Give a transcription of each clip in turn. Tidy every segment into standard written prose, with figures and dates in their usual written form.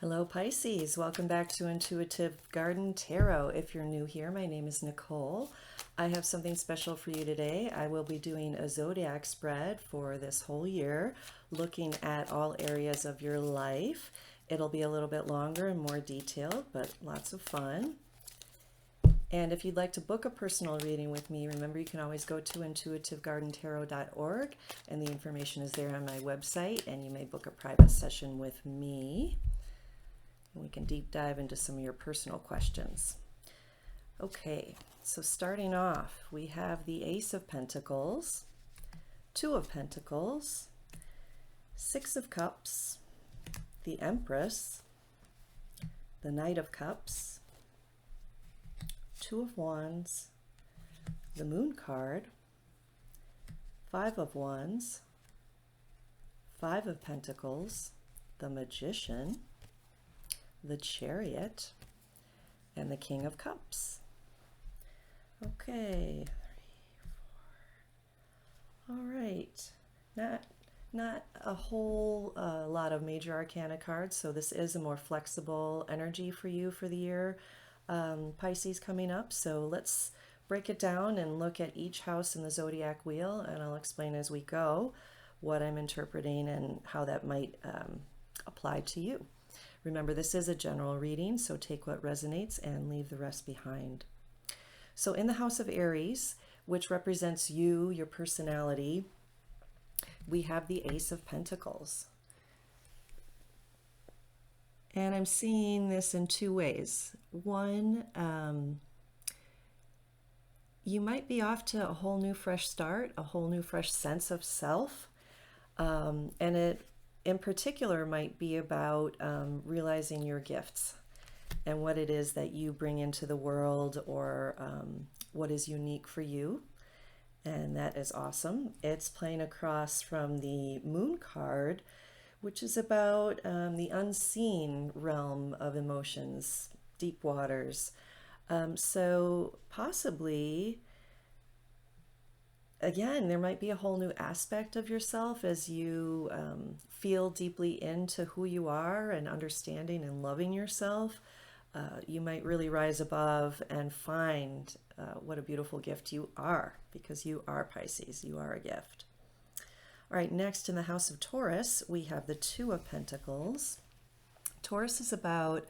Hello Pisces, welcome back to Intuitive Garden Tarot. If you're new here, my name is Nicole. I have something special for you today. I will be doing a zodiac spread for this whole year, looking at all areas of your life. It'll be a little bit longer and more detailed, but lots of fun. And if you'd like to book a personal reading with me, remember you can always go to intuitivegardentarot.org, and the information is there on my website, and you may book a private session with me. We can deep dive into some of your personal questions. Okay, so starting off, we have the Ace of Pentacles, Two of Pentacles, Six of Cups, the Empress, the Knight of Cups, Two of Wands, the Moon card, Five of Wands, Five of Pentacles, the Magician, the Chariot, and the King of Cups. Okay, 3, 4. All right, not a whole lot of major arcana cards, so this is a more flexible energy for you for the year, Pisces, coming up. So let's break it down and look at each house in the zodiac wheel, and I'll explain as we go what I'm interpreting and how that might apply to you. Remember, this is a general reading, so take what resonates and leave the rest behind. So in the house of Aries, which represents you, your personality, we have the Ace of Pentacles. And I'm seeing this in two ways. One, you might be off to a whole new fresh start, a whole new fresh sense of self, and it in particular might be about realizing your gifts and what it is that you bring into the world, or what is unique for you. And that is awesome. It's playing across from the Moon card, which is about the unseen realm of emotions, deep waters. So possibly, again, there might be a whole new aspect of yourself as you feel deeply into who you are and understanding and loving yourself. You might really rise above and find what a beautiful gift you are, because you are Pisces. You are a gift. All right, next in the house of Taurus, we have the Two of Pentacles. Taurus is about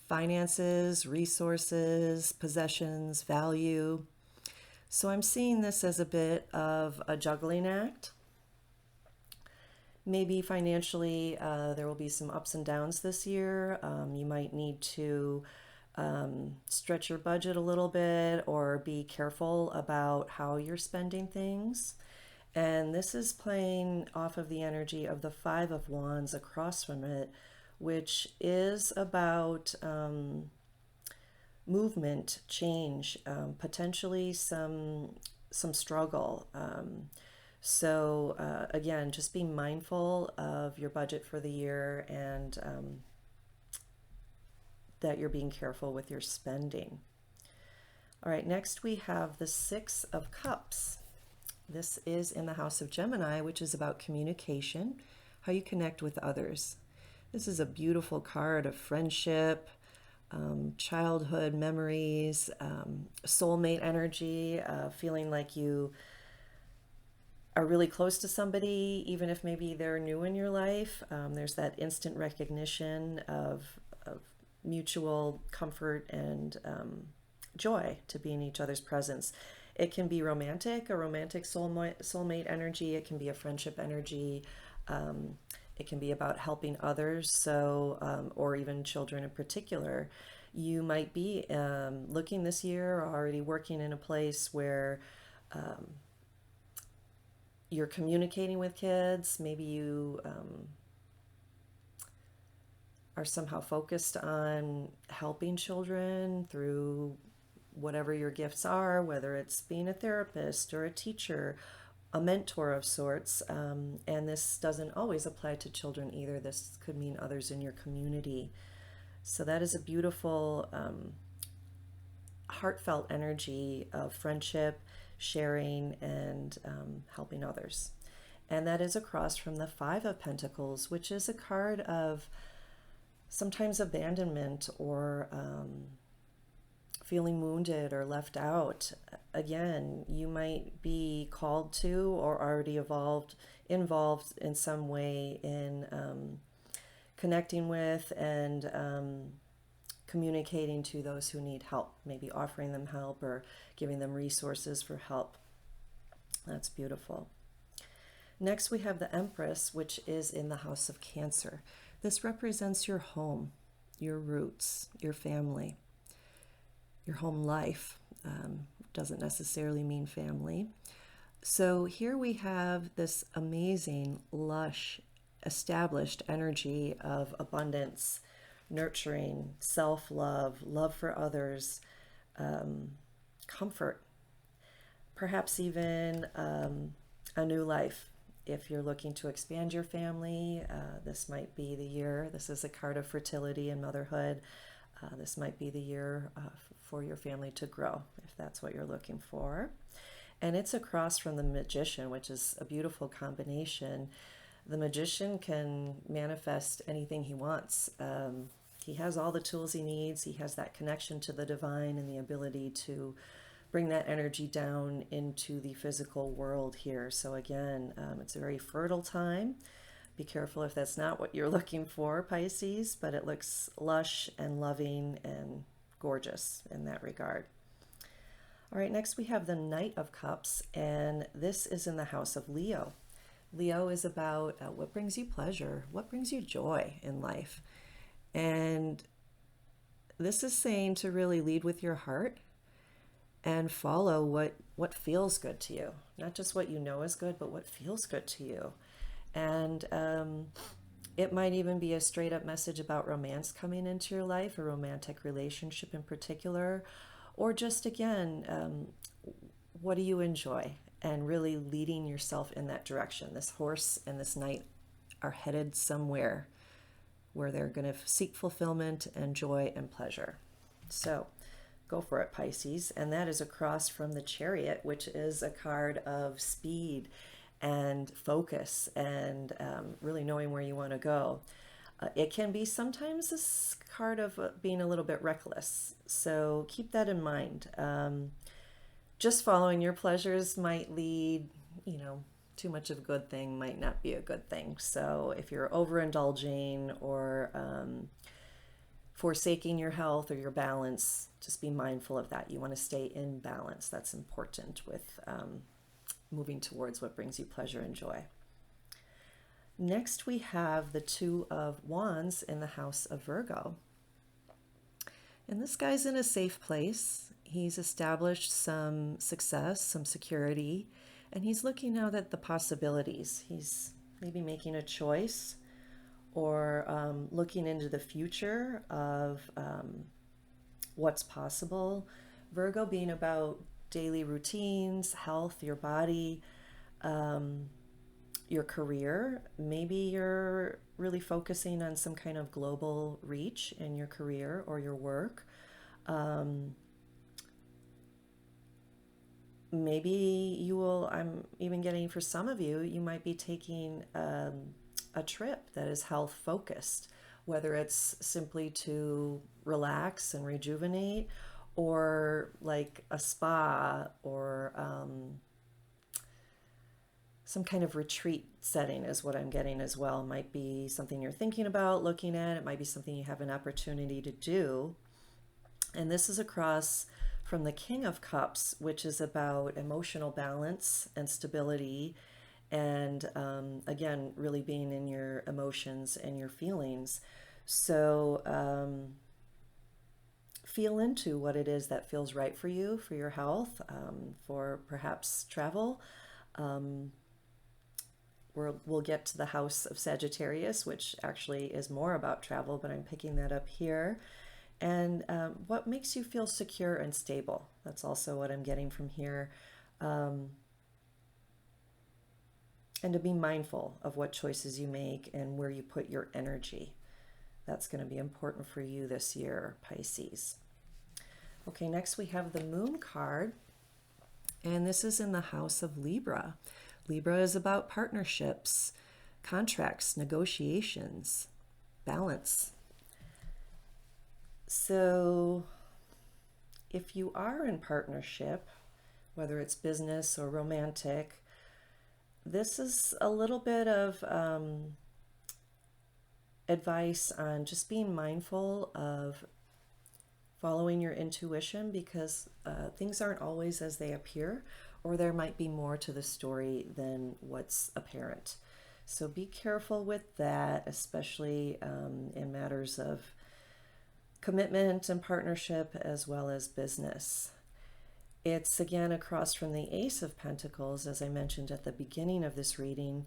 finances, resources, possessions, value. So I'm seeing this as a bit of a juggling act. Maybe financially, there will be some ups and downs this year. You might need to stretch your budget a little bit, or be careful about how you're spending things. And this is playing off of the energy of the Five of Wands across from it, which is about movement, change, potentially some struggle. So again, just be mindful of your budget for the year, and that you're being careful with your spending. All right, next we have the Six of Cups. This is in the house of Gemini, which is about communication, how you connect with others. This is a beautiful card of friendship, childhood memories, soulmate energy, feeling like you are really close to somebody, even if maybe they're new in your life. There's that instant recognition of mutual comfort and joy to be in each other's presence. It can be romantic, a romantic soulmate energy. It can be a friendship energy. It can be about helping others, so or even children in particular. You might be looking this year, already working in a place where you're communicating with kids. Maybe you are somehow focused on helping children through whatever your gifts are, whether it's being a therapist or a teacher, a mentor of sorts. And this doesn't always apply to children either. This could mean others in your community. So that is a beautiful, heartfelt energy of friendship, sharing, and helping others. And that is across from the Five of Pentacles, which is a card of sometimes abandonment or feeling wounded or left out. Again, you might be called to or already involved in some way in connecting with and communicating to those who need help, maybe offering them help or giving them resources for help. That's beautiful. Next, we have the Empress, which is in the house of Cancer. This represents your home, your roots, your family, your home life. Doesn't necessarily mean family. So here we have this amazing, lush, established energy of abundance, nurturing, self-love, love for others, comfort, perhaps even a new life. If you're looking to expand your family, this might be the year. This is a card of fertility and motherhood. This might be the year for your family to grow, if that's what you're looking for. And it's across from the Magician, which is a beautiful combination. The Magician can manifest anything he wants. He has all the tools he needs. He has that connection to the divine and the ability to bring that energy down into the physical world here. So again, it's a very fertile time. Be careful if that's not what you're looking for, Pisces, but it looks lush and loving and gorgeous in that regard. All right, next we have the Knight of Cups, and this is in the house of Leo. Leo is about what brings you pleasure, what brings you joy in life. And this is saying to really lead with your heart and follow what feels good to you. Not just what you know is good, but what feels good to you. And it might even be a straight up message about romance coming into your life, a romantic relationship in particular, or just again, what do you enjoy? And really leading yourself in that direction. This horse and this knight are headed somewhere where they're going to seek fulfillment and joy and pleasure. So go for it, Pisces. And that is across from the Chariot, which is a card of speed and focus and really knowing where you want to go. It can be sometimes this card of being a little bit reckless. So keep that in mind. Just following your pleasures might lead, too much of a good thing might not be a good thing. So if you're overindulging or forsaking your health or your balance, just be mindful of that. You want to stay in balance. That's important with moving towards what brings you pleasure and joy. Next, we have the Two of Wands in the house of Virgo. And this guy's in a safe place. He's established some success, some security, and he's looking now at the possibilities. He's maybe making a choice or looking into the future of what's possible. Virgo being about daily routines, health, your body, your career. Maybe you're really focusing on some kind of global reach in your career or your work. Maybe you will, I'm even getting for some of you, you might be taking a trip that is health focused, whether it's simply to relax and rejuvenate, or like a spa or some kind of retreat setting is what I'm getting as well. It might be something you're thinking about, looking at. It might be something you have an opportunity to do. And this is across from the King of Cups, which is about emotional balance and stability. And again, really being in your emotions and your feelings. So feel into what it is that feels right for you, for your health, for perhaps travel. We'll get to the house of Sagittarius, which actually is more about travel, but I'm picking that up here. And what makes you feel secure and stable? That's also what I'm getting from here. And to be mindful of what choices you make and where you put your energy. That's going to be important for you this year, Pisces. Okay, next we have the Moon card, and this is in the house of Libra. Libra is about partnerships, contracts, negotiations, balance. So if you are in partnership, whether it's business or romantic, this is a little bit of advice on just being mindful of following your intuition, because things aren't always as they appear, or there might be more to the story than what's apparent. So be careful with that, especially in matters of commitment and partnership as well as business. It's again across from the Ace of Pentacles, as I mentioned at the beginning of this reading.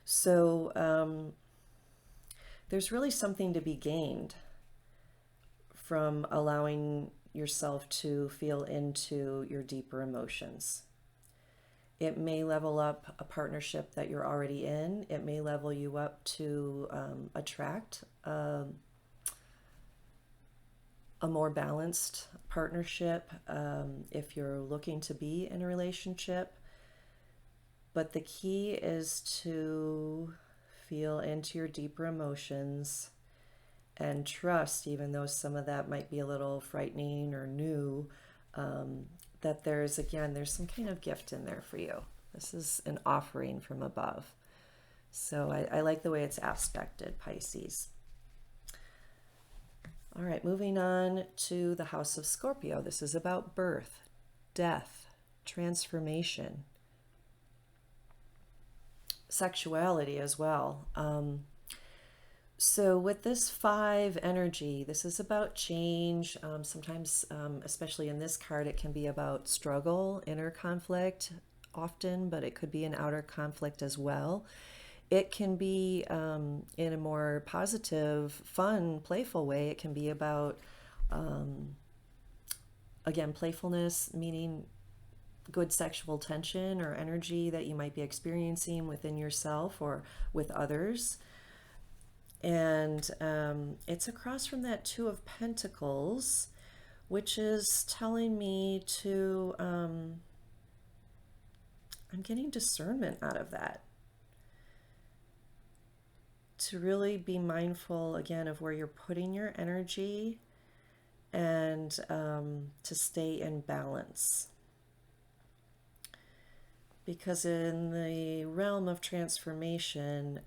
So there's really something to be gained from allowing yourself to feel into your deeper emotions. It may level up a partnership that you're already in. It may level you up to attract a more balanced partnership if you're looking to be in a relationship. But the key is to feel into your deeper emotions and trust, even though some of that might be a little frightening or new, that there's some kind of gift in there for you. This is an offering from above. So I like the way it's aspected, Pisces. All right, moving on to the House of Scorpio. This is about birth, death, transformation, sexuality as well. So with this 5 energy, this is about change. Sometimes, especially in this card, it can be about struggle, inner conflict often, but it could be an outer conflict as well. It can be in a more positive, fun, playful way. It can be about, again, playfulness, meaning good sexual tension or energy that you might be experiencing within yourself or with others. And it's across from that 2 of Pentacles, which is telling me to, I'm getting discernment out of that. To really be mindful, again, of where you're putting your energy and to stay in balance. Because in the realm of transformation,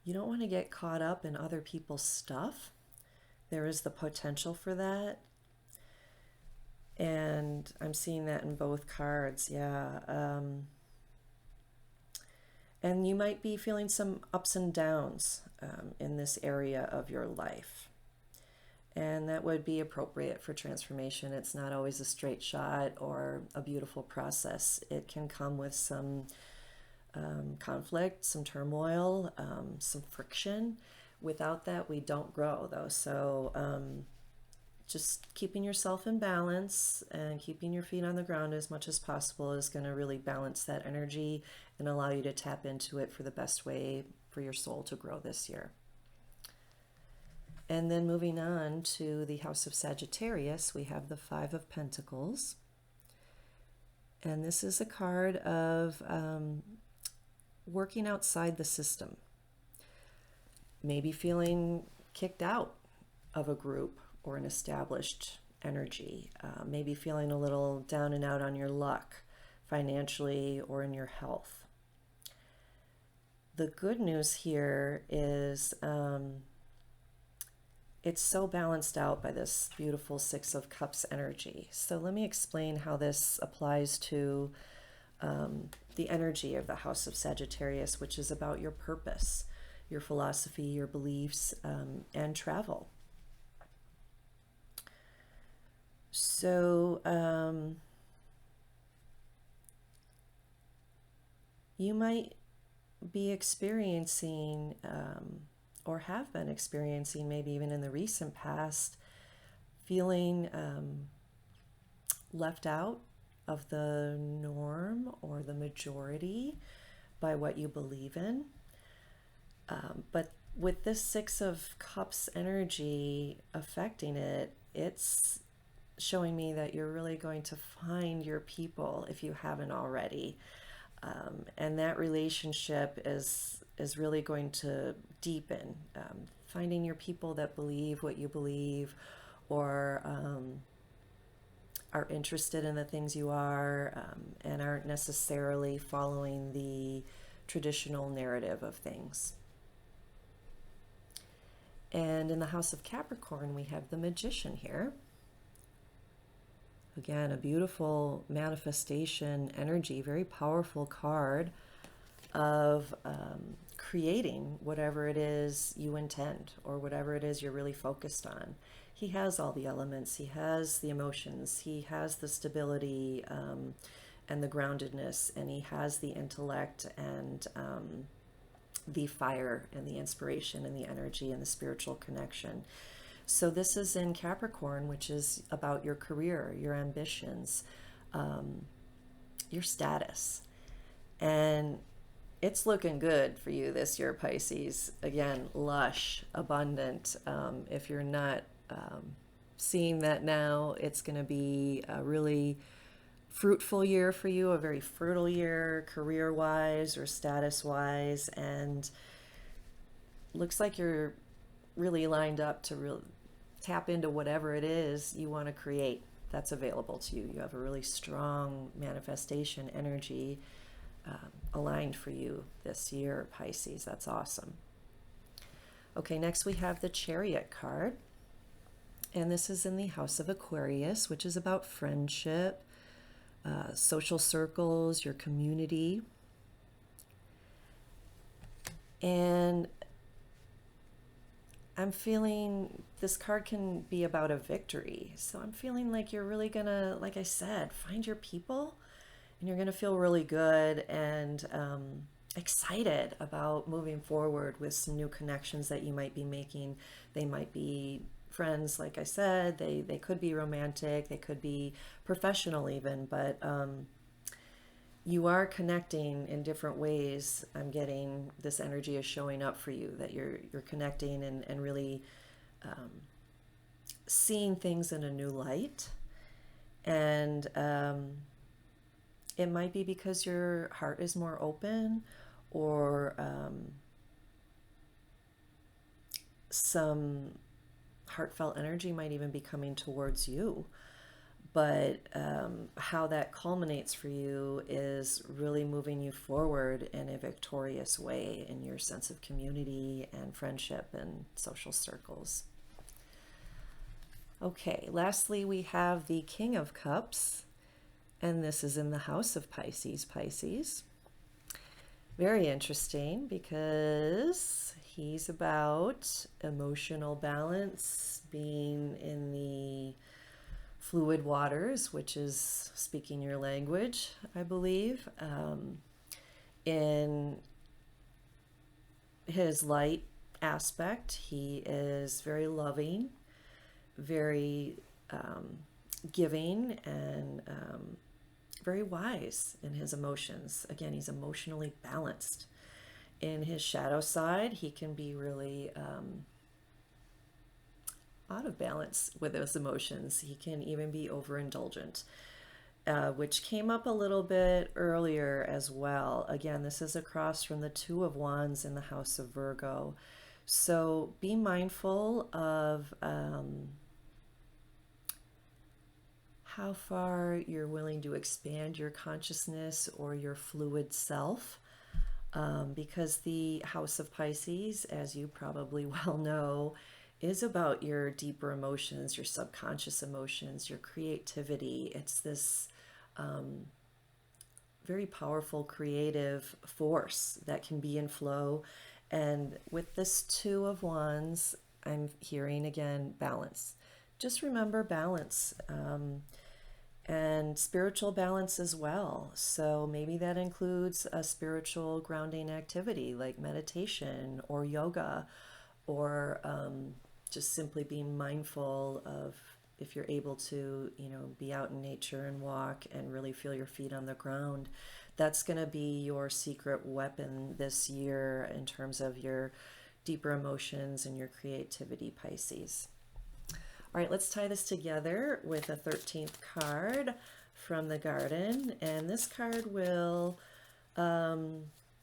you don't want to get caught up in other people's stuff. There is the potential for that. And I'm seeing that in both cards, yeah. And you might be feeling some ups and downs in this area of your life. And that would be appropriate for transformation. It's not always a straight shot or a beautiful process. It can come with some conflict, some turmoil, some friction. Without that, we don't grow, though. So just keeping yourself in balance and keeping your feet on the ground as much as possible is going to really balance that energy and allow you to tap into it for the best way for your soul to grow this year. And then moving on to the House of Sagittarius, we have the 5 of Pentacles. And this is a card of working outside the system. Maybe feeling kicked out of a group or an established energy. Maybe feeling a little down and out on your luck financially or in your health. The good news here is it's so balanced out by this beautiful 6 of Cups energy. So let me explain how this applies to the energy of the House of Sagittarius, which is about your purpose, your philosophy, your beliefs, and travel. So you might be experiencing or have been experiencing, maybe even in the recent past, feeling left out of the norm or the majority by what you believe in. But with this 6 of Cups energy affecting it, it's showing me that you're really going to find your people if you haven't already. And that relationship is really going to deepen. finding your people that believe what you believe, or are interested in the things you are, and aren't necessarily following the traditional narrative of things. And in the house of Capricorn, we have the Magician here. Again, a beautiful manifestation energy, very powerful card of creating whatever it is you intend, or whatever it is you're really focused on. He has all the elements. He has the emotions. He has the stability and the groundedness, and he has the intellect and the fire and the inspiration and the energy and the spiritual connection. So this is in Capricorn, which is about your career, your ambitions, your status. And it's looking good for you this year, Pisces. Again, lush, abundant. If you're not seeing that now, it's going to be a really fruitful year for you, a very fertile year, career-wise or status-wise, and looks like you're really lined up to tap into whatever it is you want to create that's available to you. You have a really strong manifestation energy aligned for you this year, Pisces. That's awesome. Okay, next we have the Chariot card. And this is in the house of Aquarius, which is about friendship, social circles, your community. And I'm feeling this card can be about a victory. So I'm feeling like you're really gonna, like I said, find your people, and you're gonna feel really good and excited about moving forward with some new connections that you might be making. They might be friends, like I said, they could be romantic, they could be professional even, but you are connecting in different ways. I'm getting this energy is showing up for you, that you're connecting and really seeing things in a new light. And it might be because your heart is more open, or some heartfelt energy might even be coming towards you. But how that culminates for you is really moving you forward in a victorious way in your sense of community and friendship and social circles. Okay, lastly, we have the King of Cups, and this is in the house of Pisces. Pisces. Very interesting, because he's about emotional balance, being in the fluid waters, which is speaking your language, I believe. In his light aspect, he is very loving, very giving, and very wise in his emotions. Again, he's emotionally balanced. In his shadow side, he can be really out of balance with those emotions. He can even be overindulgent, which came up a little bit earlier as well. Again, this is across from the Two of Wands in the house of Virgo. So be mindful of how far you're willing to expand your consciousness or your fluid self, because the house of Pisces, as you probably well know, is about your deeper emotions, your subconscious emotions, your creativity. It's this very powerful creative force that can be in flow. And with this Two of Wands, I'm hearing again balance. Just remember balance, and spiritual balance as well. So maybe that includes a spiritual grounding activity like meditation or yoga, or just simply being mindful of, if you're able to, be out in nature and walk and really feel your feet on the ground. That's going to be your secret weapon this year in terms of your deeper emotions and your creativity, Pisces. All right, let's tie this together with a 13th card from the Garden. And this card will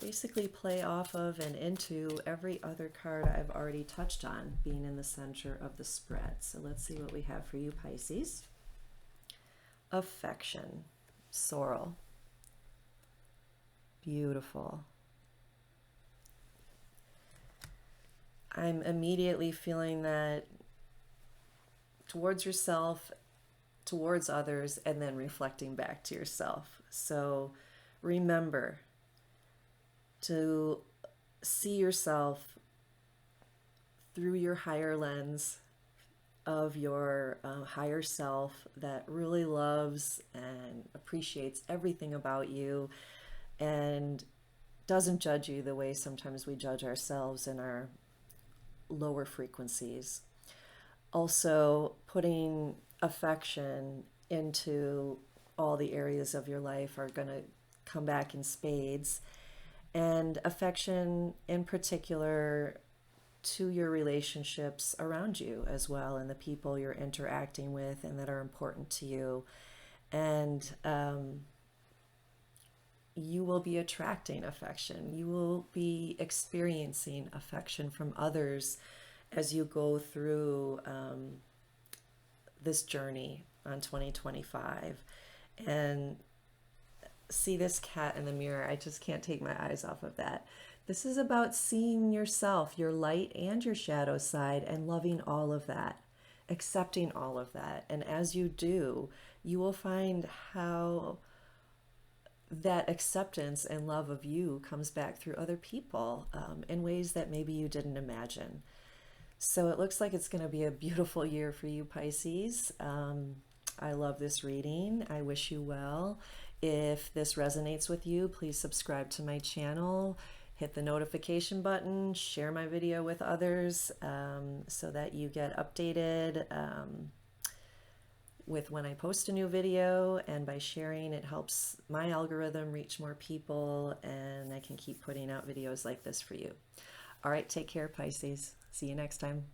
basically play off of and into every other card I've already touched on, being in the center of the spread. So let's see what we have for you, Pisces. Affection, sorrel. Beautiful. I'm immediately feeling that towards yourself, towards others, and then reflecting back to yourself. So remember to see yourself through your higher lens of your higher self that really loves and appreciates everything about you and doesn't judge you the way sometimes we judge ourselves in our lower frequencies. Also, putting affection into all the areas of your life are going to come back in spades. And affection in particular to your relationships around you as well, and the people you're interacting with and that are important to you. And you will be attracting affection. You will be experiencing affection from others as you go through this journey on 2025. And see this cat in the mirror. I just can't take my eyes off of that. This is about seeing yourself, your light and your shadow side, and loving all of that, accepting all of that. And as you do, you will find how that acceptance and love of you comes back through other people in ways that maybe you didn't imagine. So it looks like it's going to be a beautiful year for you, Pisces. I love this reading. I wish you well. If this resonates with you, please subscribe to my channel, hit the notification button, share my video with others so that you get updated with when I post a new video. And by sharing, it helps my algorithm reach more people, and I can keep putting out videos like this for you. All right, take care, Pisces. See you next time.